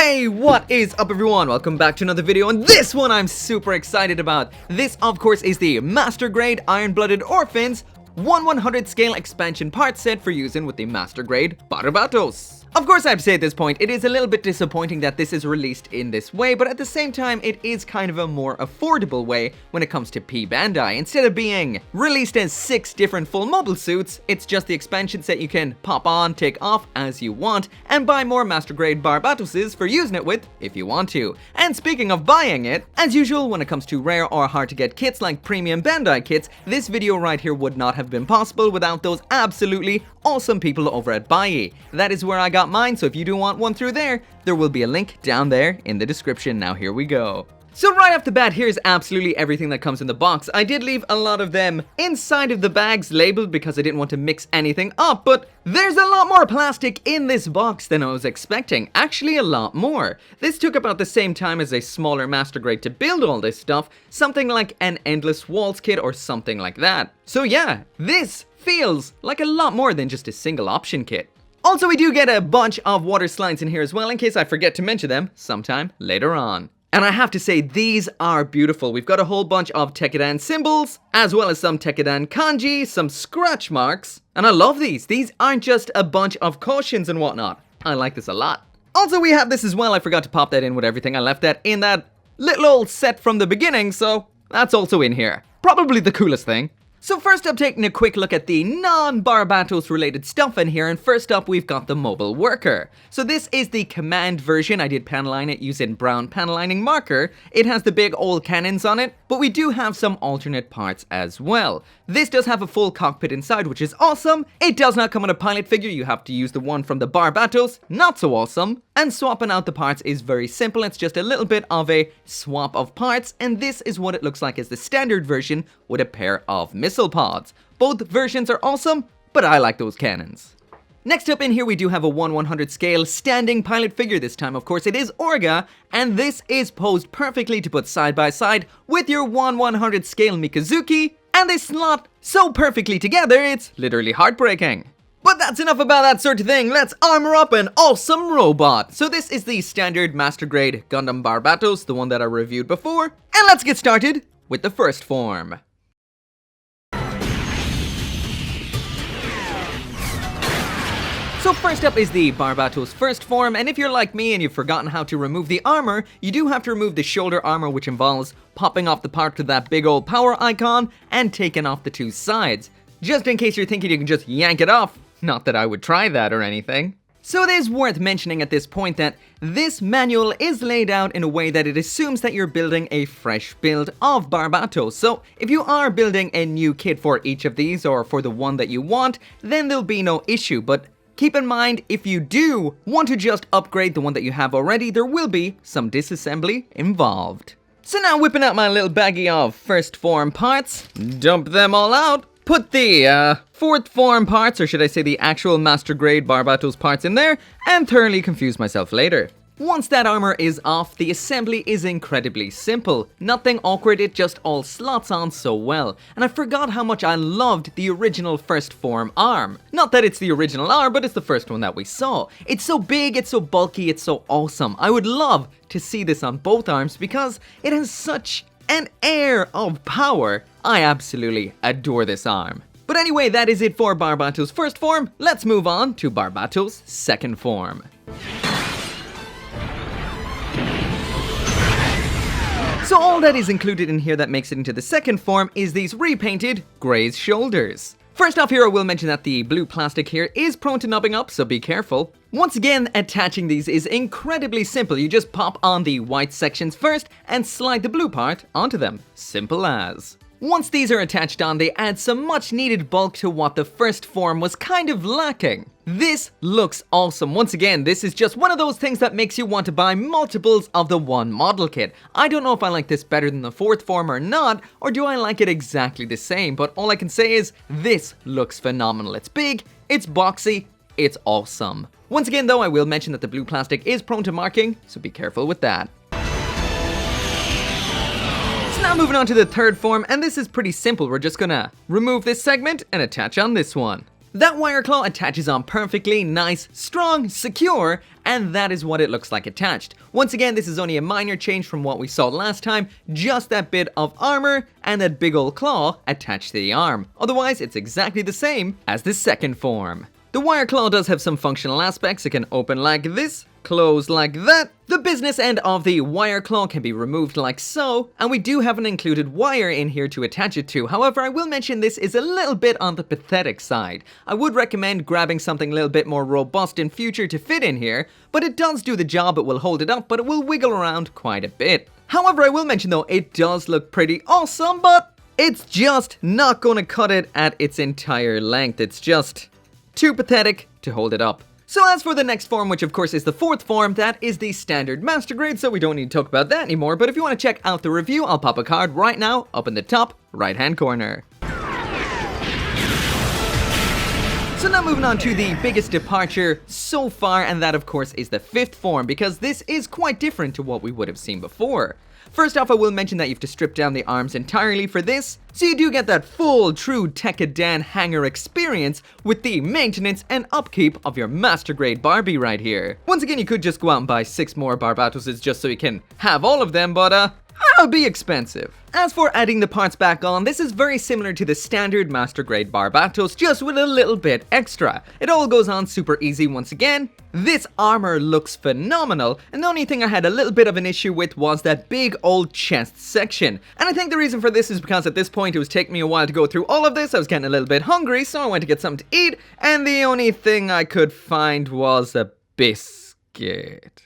Hey, what is up everyone? Welcome back to another video, and this one I'm super excited about. This, of course, is the Master Grade Iron-Blooded Orphans 1/100 scale expansion part set for using with the Master Grade Barbatos. Of course, I have to say at this point, it is a little bit disappointing that this is released in this way, but at the same time, it is kind of a more affordable way when it comes to P Bandai. Instead of being released as 6 different full mobile suits, it's just the expansion set you can pop on, take off as you want, and buy more Master Grade Barbatoses for using it with if you want to. And speaking of buying it, as usual when it comes to rare or hard to get kits like premium Bandai kits, this video right here would not have been possible without those absolutely awesome people over at Buyee. That is where I got mine, so if you do want one through there, there will be a link down there in the description. Now here we go. So right off the bat, here's absolutely everything that comes in the box. I did leave a lot of them inside of the bags labeled because I didn't want to mix anything up, but there's a lot more plastic in this box than I was expecting. Actually, a lot more. This took about the same time as a smaller Master Grade to build all this stuff, something like an Endless Waltz kit or something like that. So yeah, this feels like a lot more than just a single option kit. Also, we do get a bunch of water slides in here as well, in case I forget to mention them sometime later on. And I have to say, these are beautiful. We've got a whole bunch of Tekkadan symbols, as well as some Tekkadan kanji, some scratch marks, and I love these. These aren't just a bunch of cautions and whatnot. I like this a lot. Also, we have this as well. I forgot to pop that in with everything. I left that in that little old set from the beginning, so that's also in here. Probably the coolest thing. So first up, taking a quick look at the non-Barbatos related stuff in here, and first up we've got the mobile worker. So this is the command version. I did panel line it using brown panel lining marker. It has the big old cannons on it, but we do have some alternate parts as well. This does have a full cockpit inside, which is awesome. It does not come on a pilot figure. You have to use the one from the Barbatos, not so awesome. And swapping out the parts is very simple. It's just a little bit of a swap of parts, and this is what it looks like as the standard version with a pair of missile pods. Both versions are awesome, but I like those cannons. Next up in here we do have a 1/100 scale standing pilot figure. This time of course it is Orga, and this is posed perfectly to put side by side with your 1/100 scale Mikazuki, and they slot so perfectly together it's literally heartbreaking. But that's enough about that sort of thing. Let's armor up an awesome robot. So this is the standard Master Grade Gundam Barbatos, the one that I reviewed before, and let's get started with the first form. So first up is the Barbatos first form, and if you're like me and you've forgotten how to remove the armor, you do have to remove the shoulder armor, which involves popping off the part with that big old power icon and taking off the 2 sides. Just in case you're thinking you can just yank it off, not that I would try that or anything. So it is worth mentioning at this point that this manual is laid out in a way that it assumes that you're building a fresh build of Barbatos. So if you are building a new kit for each of these or for the one that you want, then there'll be no issue. But keep in mind, if you do want to just upgrade the one that you have already, there will be some disassembly involved. So now whipping out my little baggie of first form parts, dump them all out. Put the fourth form parts, or should I say the actual Master Grade Barbatos parts in there, and thoroughly confuse myself later. Once that armor is off, the assembly is incredibly simple. Nothing awkward, it just all slots on so well. And I forgot how much I loved the original first form arm. Not that it's the original arm, but it's the first one that we saw. It's so big, it's so bulky, it's so awesome. I would love to see this on both arms because it has such an air of power. I absolutely adore this arm. But anyway, that is it for Barbatos' first form. Let's move on to Barbatos' second form. So all that is included in here that makes it into the second form is these repainted Gray's shoulders. First off here, I will mention that the blue plastic here is prone to nubbing up, so be careful. Once again, attaching these is incredibly simple. You just pop on the white sections first and slide the blue part onto them. Simple as. Once these are attached on, they add some much needed bulk to what the first form was kind of lacking. This looks awesome. Once again, this is just one of those things that makes you want to buy multiples of the one model kit. I don't know if I like this better than the fourth form or not, or do I like it exactly the same, but all I can say is this looks phenomenal. It's big, it's boxy, it's awesome. Once again though, I will mention that the blue plastic is prone to marking, so be careful with that. So now moving on to the third form, and this is pretty simple. We're just gonna remove this segment and attach on this one. That wire claw attaches on perfectly, nice, strong, secure, and that is what it looks like attached. Once again, this is only a minor change from what we saw last time, just that bit of armor and that big old claw attached to the arm. Otherwise, it's exactly the same as the second form. The wire claw does have some functional aspects. It can open like this, close like that. The business end of the wire claw can be removed like so, and we do have an included wire in here to attach it to. However, I will mention this is a little bit on the pathetic side. I would recommend grabbing something a little bit more robust in future to fit in here, but it does do the job. It will hold it up, but it will wiggle around quite a bit. However, I will mention though, it does look pretty awesome, but it's just not gonna cut it at its entire length. It's just too pathetic to hold it up. So as for the next form, which of course is the fourth form, that is the standard master grade, so we don't need to talk about that anymore. But if you want to check out the review, I'll pop a card right now up in the top right hand corner. So now moving on to the biggest departure so far, and that of course is the fifth form, because this is quite different to what we would have seen before. First off, I will mention that you have to strip down the arms entirely for this, so you do get that full, true Tekkadan hanger experience with the maintenance and upkeep of your master grade Barbie right here. Once again, you could just go out and buy 6 more Barbatoses just so you can have all of them, but that'll be expensive. As for adding the parts back on, this is very similar to the standard master grade Barbatos, just with a little bit extra. It all goes on super easy once again. This armor looks phenomenal, and the only thing I had a little bit of an issue with was that big old chest section. And I think the reason for this is because at this point it was taking me a while to go through all of this. I was getting a little bit hungry, so I went to get something to eat, and the only thing I could find was a biscuit.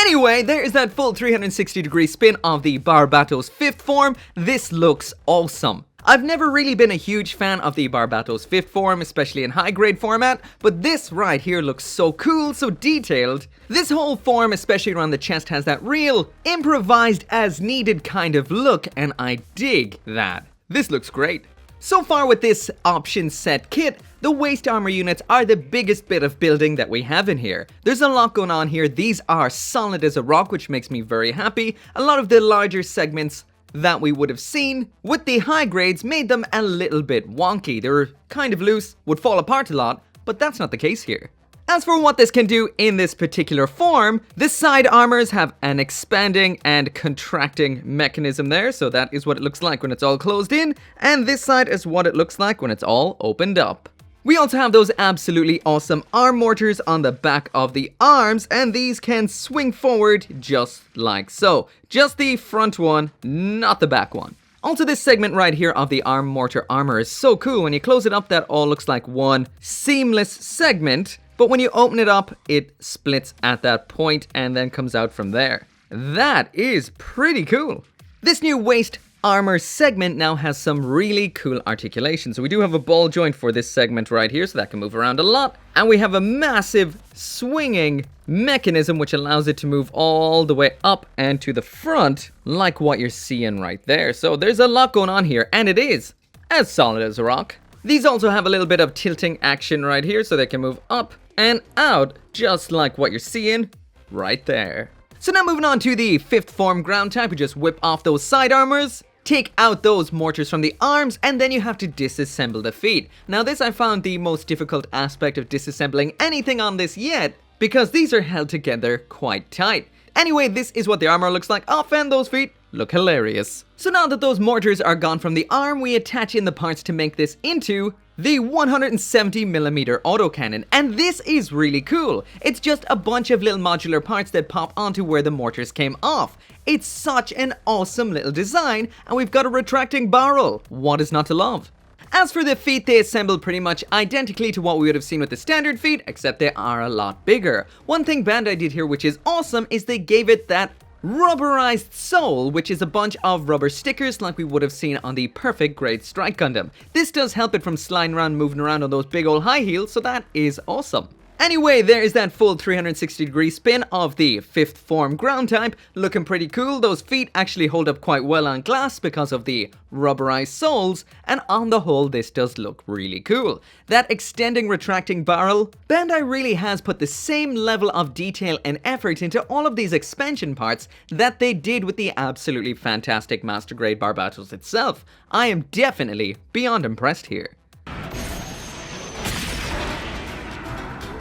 Anyway, there is that full 360-degree spin of the Barbatos 5th form. This looks awesome. I've never really been a huge fan of the Barbatos 5th form, especially in high grade format, but this right here looks so cool, so detailed. This whole form, especially around the chest, has that real improvised as needed kind of look, and I dig that. This looks great. So far with this option set kit, the waist armor units are the biggest bit of building that we have in here. There's a lot going on here. These are solid as a rock, which makes me very happy. A lot of the larger segments that we would have seen with the high grades made them a little bit wonky. They were kind of loose, would fall apart a lot, but that's not the case here. As for what this can do in this particular form, the side armors have an expanding and contracting mechanism there, so that is what it looks like when it's all closed in, and this side is what it looks like when it's all opened up. We also have those absolutely awesome arm mortars on the back of the arms, and these can swing forward just like so. Just the front one, not the back one. Also, this segment right here of the arm mortar armor is so cool. When you close it up, that all looks like one seamless segment. But when you open it up, it splits at that point and then comes out from there. That is pretty cool. This new waist armor segment now has some really cool articulation. So we do have a ball joint for this segment right here, so that can move around a lot. And we have a massive swinging mechanism which allows it to move all the way up and to the front, like what you're seeing right there. So there's a lot going on here, and it is as solid as a rock. These also have a little bit of tilting action right here, so they can move up and out, just like what you're seeing right there. So now moving on to the 5th form ground type, we just whip off those side armors, take out those mortars from the arms, and then you have to disassemble the feet. Now this I found the most difficult aspect of disassembling anything on this yet, because these are held together quite tight. Anyway, this is what the armor looks like off, and those feet look hilarious. So now that those mortars are gone from the arm, we attach in the parts to make this into the 170mm autocannon, and this is really cool. It's just a bunch of little modular parts that pop onto where the mortars came off. It's such an awesome little design, and we've got a retracting barrel. What is not to love? As for the feet, they assemble pretty much identically to what we would have seen with the standard feet, except they are a lot bigger. One thing Bandai did here which is awesome is they gave it that rubberized sole, which is a bunch of rubber stickers like we would have seen on the perfect grade Strike Gundam. This does help it from sliding around, moving around on those big old high heels, so that is awesome. Anyway, there is that full 360-degree spin of the 5th form ground type, looking pretty cool. Those feet actually hold up quite well on glass because of the rubberized soles, and on the whole this does look really cool. That extending retracting barrel, Bandai really has put the same level of detail and effort into all of these expansion parts that they did with the absolutely fantastic Master Grade Barbatos itself. I am definitely beyond impressed here.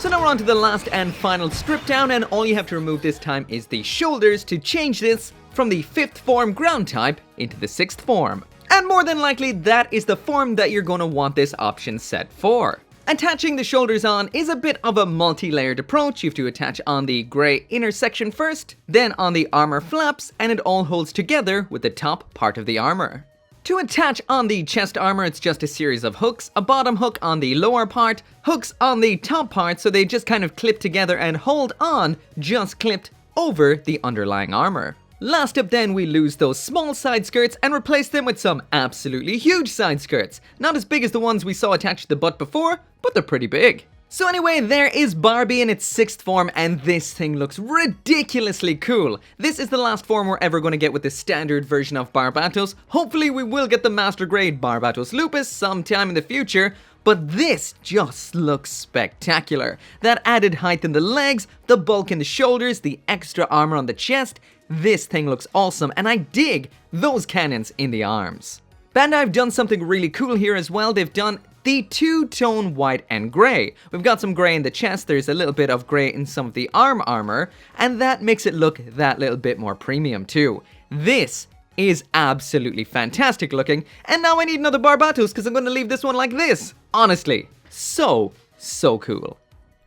So now we're on to the last and final strip down, and all you have to remove this time is the shoulders to change this from the 5th form ground type into the 6th form. And more than likely, that is the form that you're going to want this option set for. Attaching the shoulders on is a bit of a multi-layered approach. You have to attach on the grey inner section first, then on the armor flaps, and it all holds together with the top part of the armor. To attach on the chest armor, it's just a series of hooks, a bottom hook on the lower part, hooks on the top part, so they just kind of clip together and hold on, just clipped over the underlying armor. Last up then, we lose those small side skirts and replace them with some absolutely huge side skirts. Not as big as the ones we saw attached to the butt before, but they're pretty big. So anyway, there is Barbie in its 6th form, and this thing looks ridiculously cool. This is the last form we're ever going to get with the standard version of Barbatos. Hopefully we will get the Master Grade Barbatos Lupus sometime in the future, but this just looks spectacular. That added height in the legs, the bulk in the shoulders, the extra armor on the chest, this thing looks awesome, and I dig those cannons in the arms. Bandai have done something really cool here as well. They've done the two-tone white and grey. We've got some grey in the chest, there's a little bit of grey in some of the armor, and that makes it look that little bit more premium too. This is absolutely fantastic looking, and now I need another Barbatos because I'm going to leave this one like this. Honestly, so cool.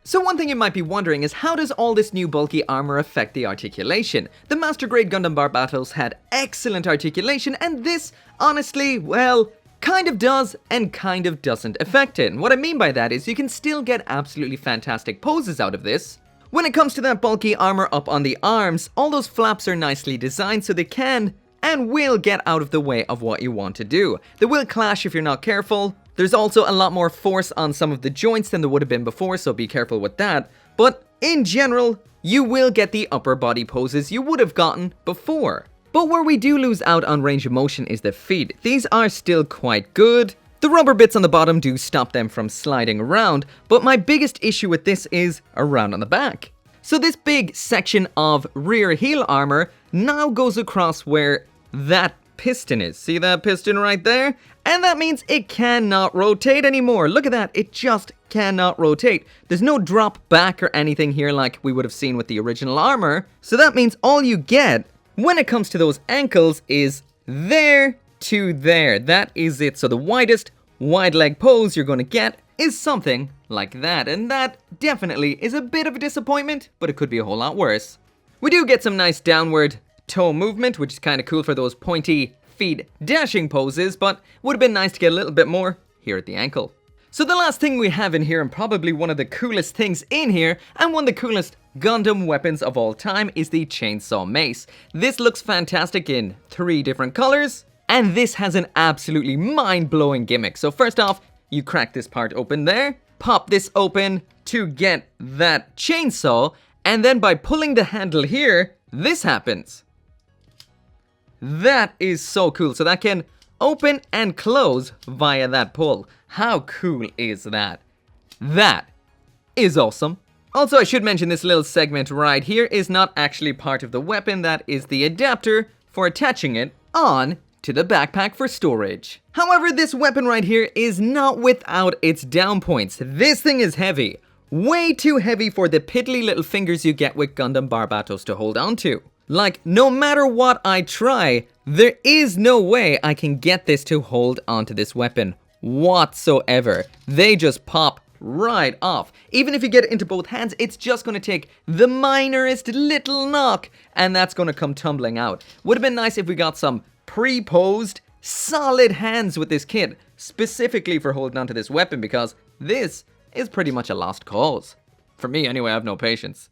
So one thing you might be wondering is, how does all this new bulky armor affect the articulation? The Master Grade Gundam Barbatos had excellent articulation, and this, honestly, well, kind of does and kind of doesn't affect it. And what I mean by that is you can still get absolutely fantastic poses out of this. When it comes to that bulky armor up on the arms, all those flaps are nicely designed so they can and will get out of the way of what you want to do. They will clash if you're not careful. There's also a lot more force on some of the joints than there would have been before, so be careful with that. But in general, you will get the upper body poses you would have gotten before. But where we do lose out on range of motion is the feet. These are still quite good. The rubber bits on the bottom do stop them from sliding around, but my biggest issue with this is around on the back. So this big section of rear heel armor now goes across where that piston is. See that piston right there? And that means it cannot rotate anymore. Look at that, it just cannot rotate. There's no drop back or anything here like we would have seen with the original armor. So that means all you get when it comes to those ankles is there to there. That is it. So the widest wide leg pose you're going to get is something like that. And that definitely is a bit of a disappointment, but it could be a whole lot worse. We do get some nice downward toe movement, which is kind of cool for those pointy feet dashing poses, but would have been nice to get a little bit more here at the ankle. So the last thing we have in here, and probably one of the coolest things in here, and one of the coolest Gundam weapons of all time, is the Chainsaw Mace. This looks fantastic in 3 different colors, and this has an absolutely mind-blowing gimmick. So first off, you crack this part open there, pop this open to get that chainsaw, and then by pulling the handle here, this happens. That is so cool. So that can open and close via that pull. How cool is that? That is awesome. Also, I should mention this little segment right here is not actually part of the weapon. That is the adapter for attaching it on to the backpack for storage. However, this weapon right here is not without its down points. This thing is heavy. Way too heavy for the piddly little fingers you get with Gundam Barbatos to hold on to. Like, no matter what I try, there is no way I can get this to hold onto this weapon whatsoever. They just pop right off. Even if you get it into both hands, it's just going to take the minorest little knock, and that's going to come tumbling out. Would have been nice if we got some pre-posed, solid hands with this kit, specifically for holding onto this weapon, because this is pretty much a lost cause. For me, anyway, I have no patience.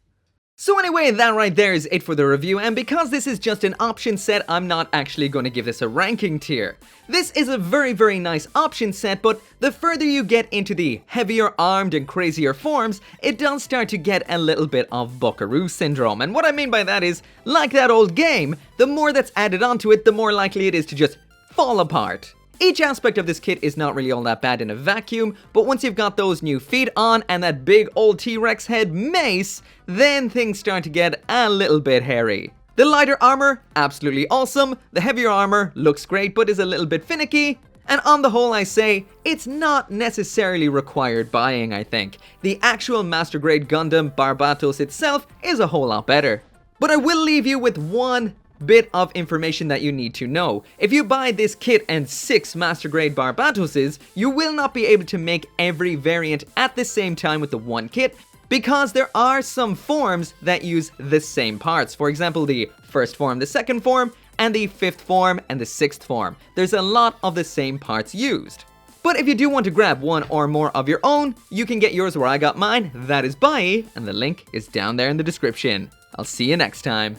So anyway, that right there is it for the review, and because this is just an option set, I'm not actually going to give this a ranking tier. This is a very, very nice option set, but the further you get into the heavier armed and crazier forms, it does start to get a little bit of Buckaroo syndrome. And what I mean by that is, like that old game, the more that's added onto it, the more likely it is to just fall apart. Each aspect of this kit is not really all that bad in a vacuum, but once you've got those new feet on and that big old T-Rex head mace, then things start to get a little bit hairy. The lighter armor, absolutely awesome. The heavier armor looks great, but is a little bit finicky. And on the whole, I say, it's not necessarily required buying, I think. The actual Master Grade Gundam Barbatos itself is a whole lot better. But I will leave you with one bit of information that you need to know. If you buy this kit and 6 Master Grade Barbatoses, you will not be able to make every variant at the same time with the one kit, because there are some forms that use the same parts. For example, the first form, the second form, and the 5th form and the 6th form. There's a lot of the same parts used. But if you do want to grab one or more of your own, you can get yours where I got mine, that is Bai, and the link is down there in the description. I'll see you next time.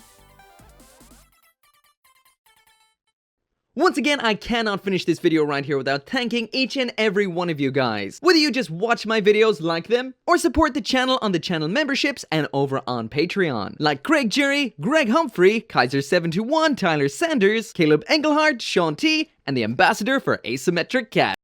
Once again, I cannot finish this video right here without thanking each and every one of you guys. Whether you just watch my videos, like them, or support the channel on the channel memberships and over on Patreon. Like Craig Jury, Greg Humphrey, Kaiser721, Tyler Sanders, Caleb Engelhardt, Sean T, and the ambassador for Asymmetric Cat.